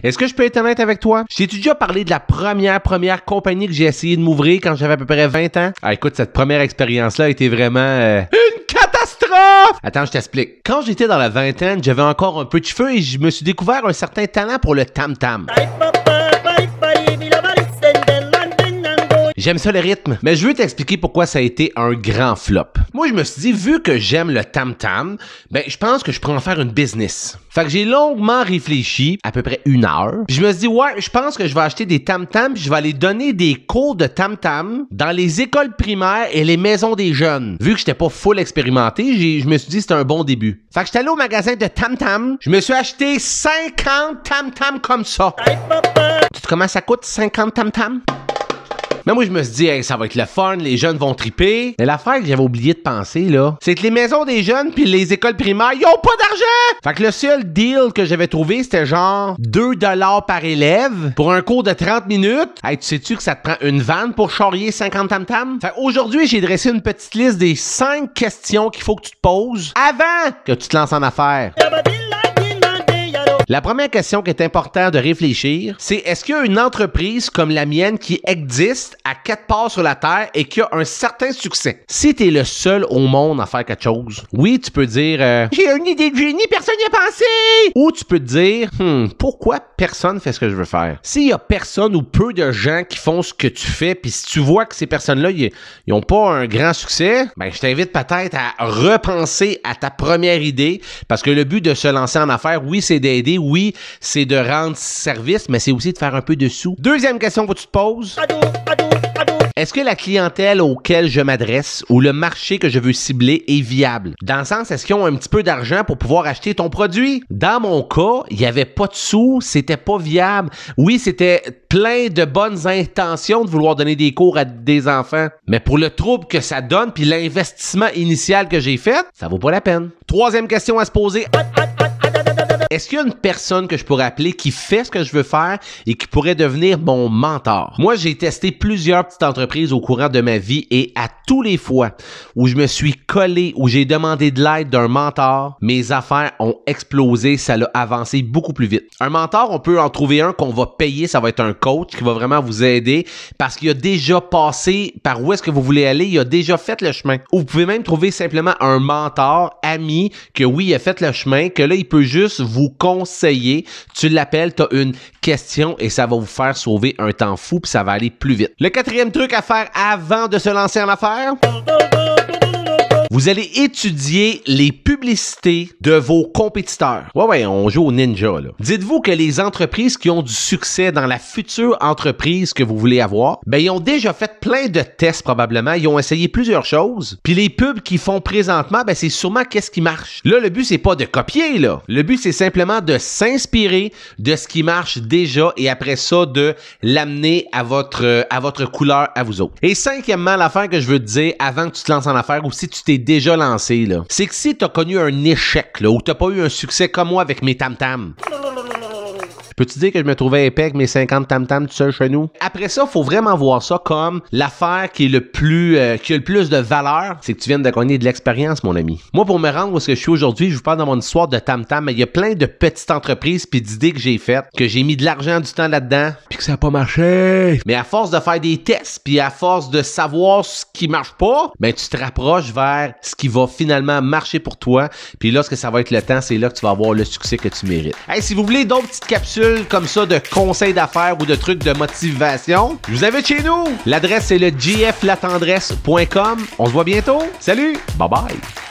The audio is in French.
Est-ce que je peux être honnête avec toi? Je t'ai déjà parlé de la première compagnie que j'ai essayé de m'ouvrir quand j'avais à peu près 20 ans? Ah, écoute, cette première expérience-là a été vraiment une catastrophe! Attends, je t'explique. Quand j'étais dans la vingtaine, j'avais encore un peu de cheveux et je me suis découvert un certain talent pour le tam-tam. J'aime ça le rythme, mais je veux t'expliquer pourquoi ça a été un grand flop. Moi, je me suis dit, vu que j'aime le tam-tam, ben, je pense que je pourrais en faire une business. Fait que j'ai longuement réfléchi, à peu près 1 heure. Puis je me suis dit, ouais, je pense que je vais acheter des tam-tams, puis je vais aller donner des cours de tam-tam dans les écoles primaires et les maisons des jeunes. Vu que j'étais pas full expérimenté, je me suis dit, c'était un bon début. Fait que j'étais allé au magasin de tam-tam, je me suis acheté 50 tam-tams comme ça. Tu sais comment ça coûte, 50 tam-tams? Mais moi, je me suis dit, hey, ça va être le fun, les jeunes vont triper. Mais l'affaire que j'avais oublié de penser, là, c'est que les maisons des jeunes puis les écoles primaires, ils ont pas d'argent! Fait que le seul deal que j'avais trouvé, c'était genre 2$ par élève pour un cours de 30 minutes. Hey, tu sais-tu que ça te prend une vanne pour charrier 50 tam-tams? Fait qu'aujourd'hui, j'ai dressé une petite liste des 5 questions qu'il faut que tu te poses avant que tu te lances en affaires. La première question qui est importante de réfléchir, c'est est-ce qu'il y a une entreprise comme la mienne qui existe à 4 parts sur la Terre et qui a un certain succès? Si tu es le seul au monde à faire quelque chose, oui, tu peux dire j'ai une idée de génie, personne n'y a pensé! Ou tu peux te dire pourquoi personne fait ce que je veux faire? S'il y a personne ou peu de gens qui font ce que tu fais, puis si tu vois que ces personnes-là, ils n'ont pas un grand succès, ben je t'invite peut-être à repenser à ta première idée, parce que le but de se lancer en affaires, oui, c'est d'aider, oui, c'est de rendre service, mais c'est aussi de faire un peu de sous. Deuxième question que tu te poses. Est-ce que la clientèle auquel je m'adresse ou le marché que je veux cibler est viable? Dans le sens, est-ce qu'ils ont un petit peu d'argent pour pouvoir acheter ton produit? Dans mon cas, il n'y avait pas de sous, c'était pas viable. Oui, c'était plein de bonnes intentions de vouloir donner des cours à des enfants. Mais pour le trouble que ça donne puis l'investissement initial que j'ai fait, ça vaut pas la peine. Troisième question à se poser. Est-ce qu'il y a une personne que je pourrais appeler qui fait ce que je veux faire et qui pourrait devenir mon mentor? Moi, j'ai testé plusieurs petites entreprises au courant de ma vie et à tous les fois où je me suis collé, où j'ai demandé de l'aide d'un mentor, mes affaires ont explosé, ça l'a avancé beaucoup plus vite. Un mentor, on peut en trouver un qu'on va payer, ça va être un coach qui va vraiment vous aider parce qu'il a déjà passé par où est-ce que vous voulez aller, il a déjà fait le chemin. Ou vous pouvez même trouver simplement un mentor, ami, que oui, il a fait le chemin, que là, il peut juste vous conseiller, tu l'appelles, tu as une question et ça va vous faire sauver un temps fou puis ça va aller plus vite. Le quatrième truc à faire avant de se lancer en affaires, vous allez étudier les publicités de vos compétiteurs. Ouais, on joue au ninja, là. Dites-vous que les entreprises qui ont du succès dans la future entreprise que vous voulez avoir, ben, ils ont déjà fait plein de tests probablement. Ils ont essayé plusieurs choses. Puis les pubs qu'ils font présentement, ben, c'est sûrement qu'est-ce qui marche. Là, le but, c'est pas de copier, là. Le but, c'est simplement de s'inspirer de ce qui marche déjà et après ça, de l'amener à votre couleur à vous autres. Et cinquièmement, l'affaire que je veux te dire avant que tu te lances en affaires ou si tu t'es déjà lancé, là, c'est que si tu as connu un échec là, ou tu n'as pas eu un succès comme moi avec mes tam-tams, peux-tu dire que je me trouvais épais avec mes 50 tam-tams tout seul chez nous? Après ça, il faut vraiment voir ça comme l'affaire qui a le plus de valeur, c'est que tu viens de gagner de l'expérience, mon ami. Moi, pour me rendre où est-ce que je suis aujourd'hui, je vous parle de mon histoire de tam-tam, mais il y a plein de petites entreprises puis d'idées que j'ai faites, que j'ai mis de l'argent, du temps là-dedans, puis que ça n'a pas marché. Mais à force de faire des tests, puis à force de savoir ce qui marche pas, ben tu te rapproches vers ce qui va finalement marcher pour toi. Puis lorsque ça va être le temps, c'est là que tu vas avoir le succès que tu mérites. Hey, si vous voulez d'autres petites capsules comme ça de conseils d'affaires ou de trucs de motivation, je vous invite chez nous. L'adresse c'est le gflatendresse.com. On se voit bientôt. Salut, bye bye.